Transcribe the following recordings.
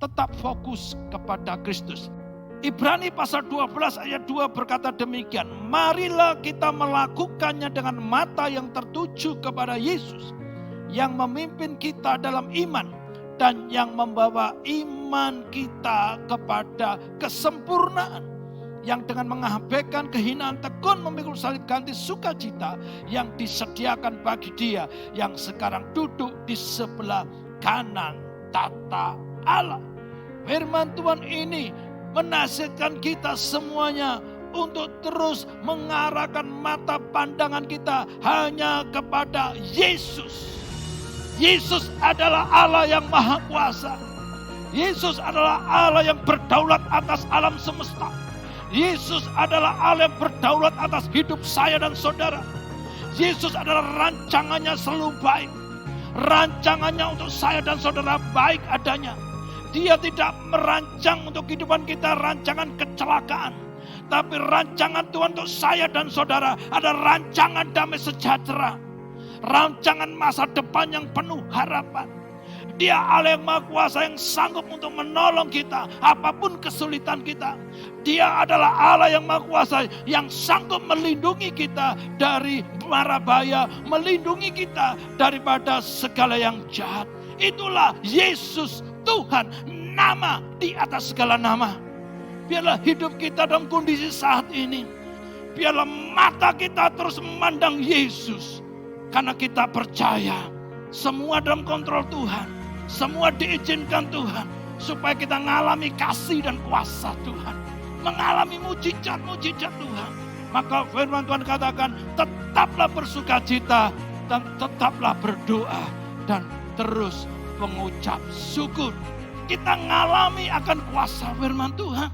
tetap fokus kepada Kristus. Ibrani pasal 12 ayat 2 berkata demikian, marilah kita melakukannya dengan mata yang tertuju kepada Yesus, yang memimpin kita dalam iman, dan yang membawa iman kita kepada kesempurnaan, yang dengan mengabaikan kehinaan tekun memikul salib ganti sukacita yang disediakan bagi Dia yang sekarang duduk di sebelah kanan tata Allah. Firman Tuhan ini menasihatkan kita semuanya untuk terus mengarahkan mata pandangan kita hanya kepada Yesus. Yesus adalah Allah yang maha kuasa. Yesus adalah Allah yang berdaulat atas alam semesta. Yesus adalah Allah yang berdaulat atas hidup saya dan saudara. Yesus adalah rancangannya selalu baik. Rancangannya untuk saya dan saudara baik adanya. Dia tidak merancang untuk kehidupan kita rancangan kecelakaan. Tapi rancangan Tuhan untuk saya dan saudara ada rancangan damai sejahtera. Rancangan masa depan yang penuh harapan. Dia Allah yang Maha Kuasa yang sanggup untuk menolong kita apapun kesulitan kita. Dia adalah Allah yang Maha Kuasa yang sanggup melindungi kita dari mara bahaya, melindungi kita daripada segala yang jahat. Itulah Yesus Tuhan, nama di atas segala nama. Biarlah hidup kita dalam kondisi saat ini, biarlah mata kita terus memandang Yesus. Karena kita percaya semua dalam kontrol Tuhan, semua diizinkan Tuhan, supaya kita mengalami kasih dan kuasa Tuhan, mengalami mujizat-mujizat Tuhan. Maka firman Tuhan katakan, tetaplah bersukacita dan tetaplah berdoa dan terus mengucap syukur. Kita mengalami akan kuasa firman Tuhan.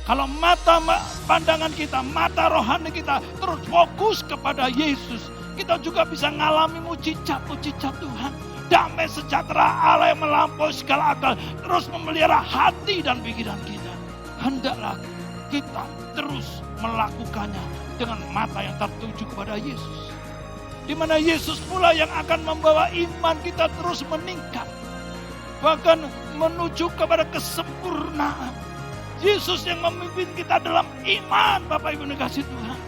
Kalau mata pandangan kita, mata rohani kita terus fokus kepada Yesus, kita juga bisa mengalami mujizat-mujizat Tuhan. Damai sejahtera Allah yang melampaui segala akal terus memelihara hati dan pikiran kita. Hendaklah kita terus melakukannya dengan mata yang tertuju kepada Yesus. Di mana Yesus pula yang akan membawa iman kita terus meningkat. Bahkan menuju kepada kesempurnaan. Yesus yang memimpin kita dalam iman, Bapak Ibu dikasih Tuhan.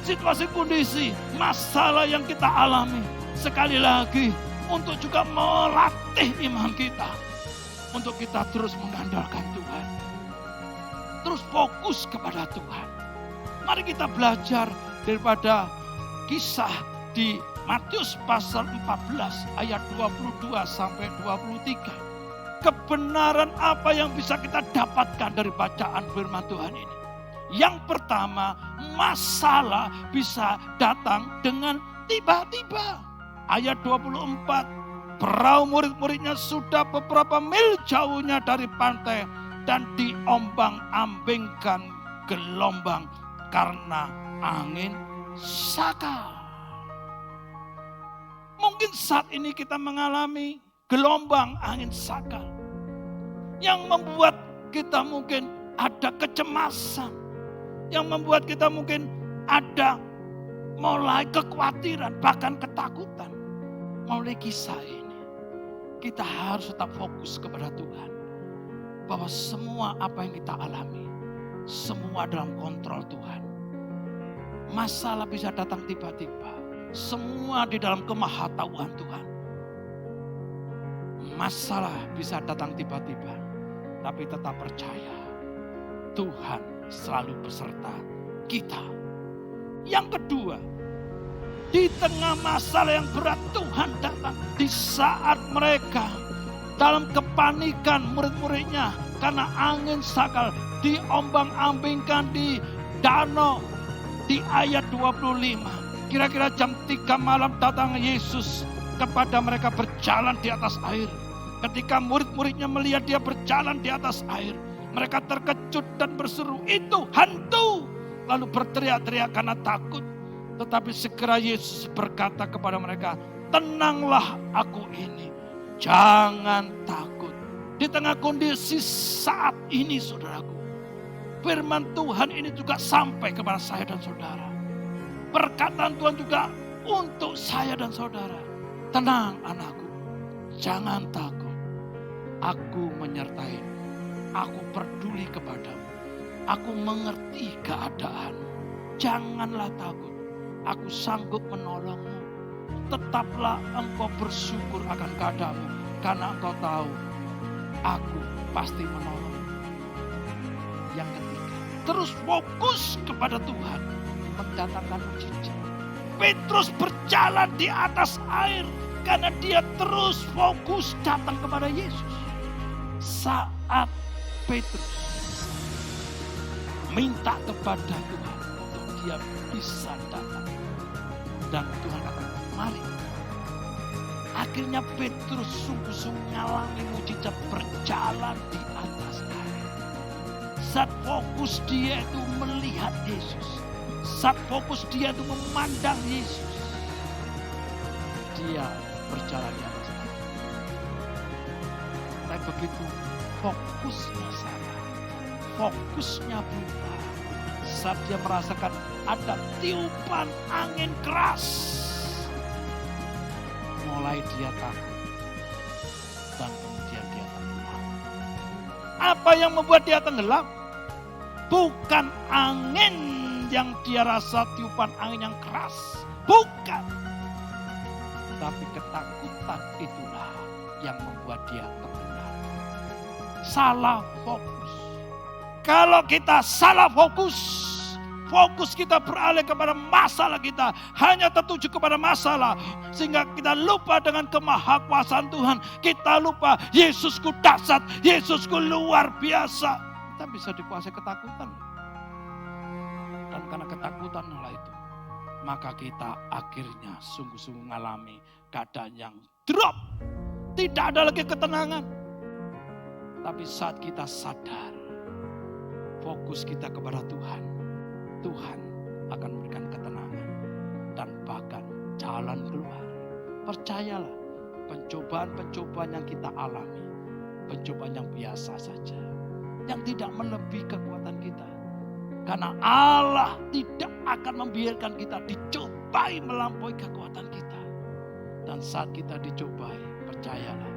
Situasi kondisi, masalah yang kita alami. Sekali lagi untuk juga melatih iman kita. Untuk kita terus mengandalkan Tuhan. Terus fokus kepada Tuhan. Mari kita belajar daripada kisah di Matius pasal 14 ayat 22 sampai 23. Kebenaran apa yang bisa kita dapatkan dari bacaan firman Tuhan ini? Yang pertama, masalah bisa datang dengan tiba-tiba. Ayat 24, perahu murid-muridnya sudah beberapa mil jauhnya dari pantai dan diombang-ambingkan gelombang karena angin sakal. Mungkin saat ini kita mengalami gelombang angin sakal yang membuat kita mungkin ada kecemasan, yang membuat kita mungkin ada mulai kekhawatiran, bahkan ketakutan. Melalui kisah ini kita harus tetap fokus kepada Tuhan, bahwa semua apa yang kita alami semua dalam kontrol Tuhan. Masalah bisa datang tiba-tiba, semua di dalam kemahatauan Tuhan. Masalah bisa datang tiba-tiba, tapi tetap percaya Tuhan selalu beserta kita. Yang kedua, di tengah masalah yang berat Tuhan datang. Di saat mereka dalam kepanikan murid-muridnya karena angin sakal diombang-ambingkan di danau. Di ayat 25, kira-kira jam 3 malam datang Yesus kepada mereka berjalan di atas air. Ketika murid-muridnya melihat dia berjalan di atas air, mereka terkejut dan berseru, "Itu hantu!" Lalu berteriak-teriak karena takut. Tetapi segera Yesus berkata kepada mereka, "Tenanglah, aku ini, jangan takut." Di tengah kondisi saat ini, saudaraku, firman Tuhan ini juga sampai kepada saya dan saudara. Perkataan Tuhan juga untuk saya dan saudara. Tenang anakku, jangan takut. Aku menyertaimu, aku peduli kepadamu, aku mengerti keadaanmu. Janganlah takut, aku sanggup menolongmu. Tetaplah engkau bersyukur akan keadaanmu, karena engkau tahu aku pasti menolongmu. Yang ketiga, terus fokus kepada Tuhan mendatangkan mujizat. Petrus berjalan di atas air karena dia terus fokus datang kepada Yesus. Saat Petrus minta kepada Tuhan untuk dia bisa datang, dan Tuhan katakan, mari. Akhirnya Petrus sungguh-sungguh mengalami mujizat berjalan di atas air. Saat fokus dia itu melihat Yesus, saat fokus dia itu memandang Yesus, dia berjalan di atas air. Tapi begitu fokusnya salah, fokusnya berubah, saat dia merasakan ada tiupan angin keras, mulai dia takut dan kemudian dia tenggelam. Apa yang membuat dia tenggelam? Bukan angin yang dia rasa, tiupan angin yang keras, bukan. Tapi ketakutan itulah yang membuat dia tenggelam. Salah fokus. Kalau kita salah fokus, fokus kita beralih kepada masalah kita, hanya tertuju kepada masalah, sehingga kita lupa dengan kemahakuasaan Tuhan. Kita lupa Yesusku dahsyat, Yesusku luar biasa. Kita bisa dikuasai ketakutan. Dan karena ketakutan hal itu, maka kita akhirnya sungguh-sungguh mengalami keadaan yang drop. Tidak ada lagi ketenangan. Tapi saat kita sadar, fokus kita kepada Tuhan, Tuhan akan memberikan ketenangan dan bahkan jalan keluar. Percayalah, pencobaan-pencobaan yang kita alami, pencobaan yang biasa saja, yang tidak melebihi kekuatan kita. Karena Allah tidak akan membiarkan kita dicobai melampaui kekuatan kita. Dan saat kita dicobai, percayalah,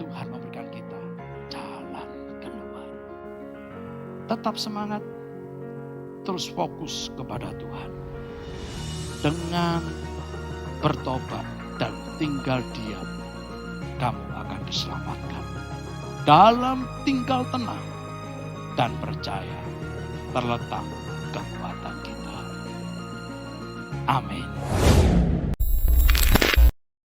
Tuhan memberikan kita jalan keluar. Tetap semangat, terus fokus kepada Tuhan. Dengan bertobat dan tinggal diam, kamu akan diselamatkan. Dalam tinggal tenang dan percaya terletak kekuatan kita. Amin.